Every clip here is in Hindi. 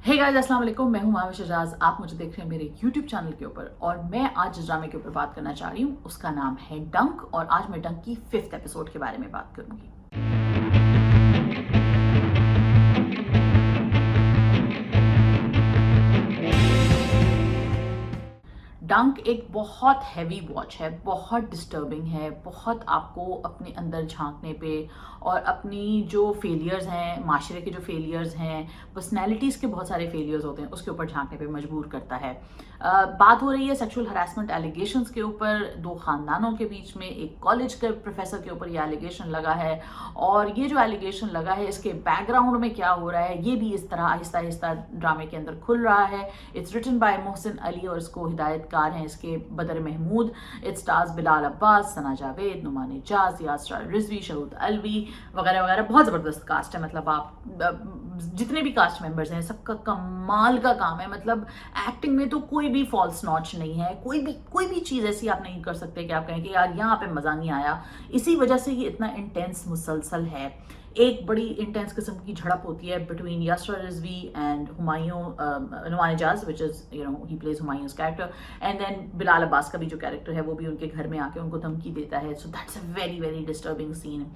हे गाइस अस्सलाम वालेकुम, मैं हूं माविश एजाज। आप मुझे देख रहे हैं मेरे YouTube चैनल के ऊपर और मैं आज जिस ड्रामे के ऊपर बात करना चाह रही हूं उसका नाम है डंक। और आज मैं डंक की 5th एपिसोड के बारे में बात करूंगी। डंक एक बहुत हैवी वॉच है, बहुत डिस्टर्बिंग है, बहुत आपको अपने अंदर झांकने पे और अपनी जो फेलियर्स हैं, माशरे के जो फेलियर्स हैं, पर्सनैलिटीज़ के बहुत सारे फेलियर्स होते हैं, उसके ऊपर झांकने पे मजबूर करता है। बात हो रही है सेक्सुअल हरासमेंट एलिगेशंस के ऊपर। दो खानदानों के बीच में एक कॉलेज के प्रोफेसर के ऊपर ये एलिगेशन लगा है और ये जो एलिगेशन लगा है इसके बैकग्राउंड में क्या हो रहा है ये भी इस तरह आहिस्ता आहिस्ता ड्रामे के अंदर खुल रहा है। It's written by Mohsin Ali और इसको हिदायतकार हैं इसके बदर महमूद। इट स्टार्स बिलाल अब्बास, सना जावेद, नुमान इजाज, यासरा रिजवी, शहूद अलवी वगैरह वगैरह। बहुत ज़बरदस्त कास्ट है। मतलब आप जितने भी कास्ट मेंबर्स हैं सबका कमाल का काम है। मतलब एक्टिंग में तो कोई भी फॉल्स नॉच नहीं है। कोई भी चीज़ ऐसी आप नहीं कर सकते कि आप कहें कि यार यहाँ पे मज़ा नहीं आया। इसी वजह से ये इतना इंटेंस मुसलसल है। एक बड़ी इंटेंस किस्म की झड़प होती है between Yasra Rizvi and Humayun, Noman Ijaz, which is he plays Humayun's character. And then Bilal Abbas का भी जो कैरेक्टर है वो भी उनके घर में आके उनको धमकी देता है। So that's a very very disturbing scene.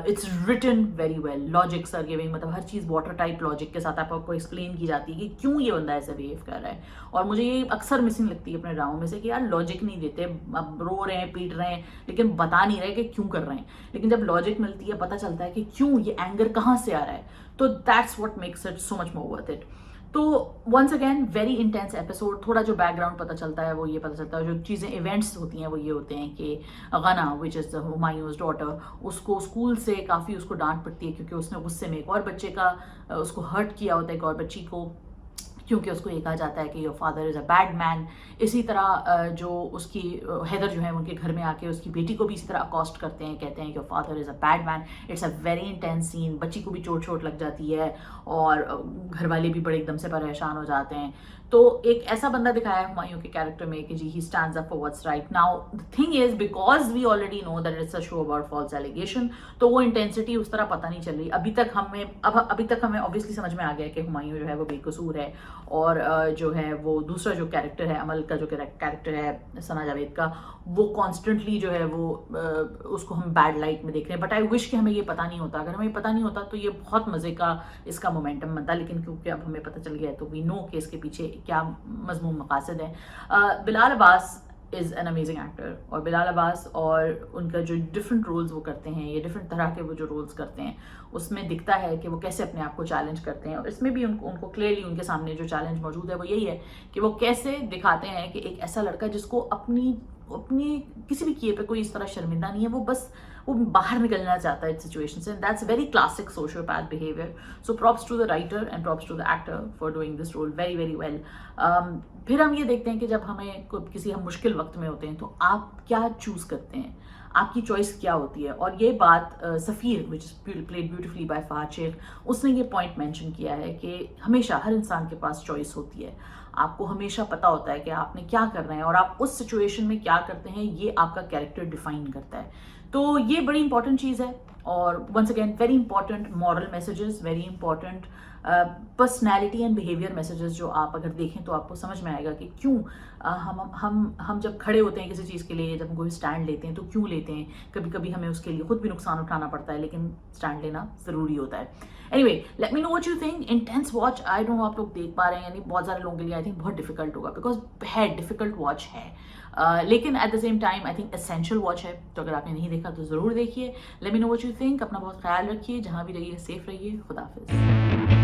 It's written very well, logics are giving, मतलब हर चीज़ वाटर टाइप लॉजिक के साथ आपको एक्सप्लेन की जाती है कि क्यों ये बंदा ऐसे बिहेव कर रहा है। और मुझे ये अक्सर मिसिंग लगती है अपने ड्रामों में से कि यार लॉजिक नहीं देते, अब रो रहे हैं पीट रहे हैं लेकिन बता नहीं रहे कि क्यों कर रहे हैं। लेकिन जब लॉजिक मिलती है पता चलता है कि क्यों ये एंगर कहाँ से आ रहा है। तो that's what makes it so much more worth it. तो once again very intense episode. थोड़ा जो बैकग्राउंड पता चलता है वो ये पता चलता है, जो चीज़ें इवेंट्स होती हैं वो ये होते हैं कि गना विच इज़ हुमायूंस डॉटर, उसको स्कूल से काफ़ी उसको डांट पड़ती है क्योंकि उसने गुस्से में एक और बच्चे का उसको हर्ट किया होता है, एक और बच्ची को, क्योंकि उसको ये कहा जाता है कि your father is a bad man. इसी तरह जो उसकी हैदर जो है उनके घर में आके उसकी बेटी को भी इसी तरह अकॉस्ट करते हैं, कहते हैं कि your father is a bad man. It's a very intense scene. बच्ची को भी चोट चोट लग जाती है और घर वाले भी बड़े एकदम से परेशान हो जाते हैं। तो एक ऐसा बंदा दिखाया है हुमायूं के कैरेक्टर में कि जी he stands up for what's right. Now the thing is because we already know that it's a show about false allegation, तो वो इंटेंसिटी उस तरह पता नहीं चल रही अभी तक हमें ऑब्वियसली समझ में आ गया कि हुमायूं जो है वो बेकसूर है और जो है वो दूसरा जो कैरेक्टर है, अमल का जो कैरेक्टर है सना जावेद का, वो कॉन्स्टेंटली जो है वो उसको हम बैड लाइट में देख रहे हैं। बट आई विश कि हमें ये पता नहीं होता। अगर हमें ये पता नहीं होता तो ये बहुत मजे का इसका मोमेंटम बनता। लेकिन क्योंकि अब हमें पता चल गया है तो वी नो कि इसके पीछे क्या मजमून मकासद है। Bilal Abbas is an amazing actor. और बिलाल अब्बास और उनका जो डिफरेंट रोल्स वो करते हैं, ये डिफरेंट तरह के वो जो रोल्स करते हैं उसमें दिखता है कि वो कैसे अपने आप को चैलेंज करते हैं। और इसमें भी उनको क्लियरली उनके सामने जो चैलेंज मौजूद है वो यही है कि वो कैसे दिखाते हैं कि एक ऐसा लड़का जिसको अपनी अपनी किसी भी किए पे कोई इस तरह शर्मिंदा नहीं है, वो बाहर निकलना चाहता है सिचुएशन से। That's very classic sociopath behaviour. So props to the writer and props to the actor for doing this role very very well. फिर हम ये देखते हैं कि जब हमें किसी हम मुश्किल वक्त में होते हैं तो आप क्या चूज करते हैं, आपकी चॉइस क्या होती है। और ये बात Safeer which is played beautifully by Fahad Sheikh, उसने ये पॉइंट मेंशन किया है कि हमेशा हर इंसान के पास चॉइस होती है। आपको हमेशा पता होता है कि आपने क्या करना है और आप उस सिचुएशन में क्या करते हैं, ये आपका कैरेक्टर डिफाइन करता है। तो ये बड़ी इंपॉर्टेंट चीज़ है। और once again very important moral messages, very important personality and behaviour messages जो आप अगर देखें तो आपको समझ में आएगा कि क्यों हम जब खड़े होते हैं किसी चीज़ के लिए, जब हम कोई स्टैंड लेते हैं तो क्यों लेते हैं। कभी कभी हमें उसके लिए खुद भी नुकसान उठाना पड़ता है लेकिन स्टैंड लेना ज़रूरी होता है। Anyway, let me know what you think. Intense watch, I don't know आप लोग देख पा रहे हैं, यानी बहुत सारे लोगों के लिए आई थिंक बहुत डिफिकल्ट होगा बिकॉज है डिफिकल्ट वॉच है। लेकिन at the same time I think essential watch है। तो अगर आपने नहीं देखा तो ज़रूर देखिए। Let me know what you think. अपना बहुत ख्याल रखिए, जहाँ भी रहिए सेफ रहिए। खुदा हाफिज़।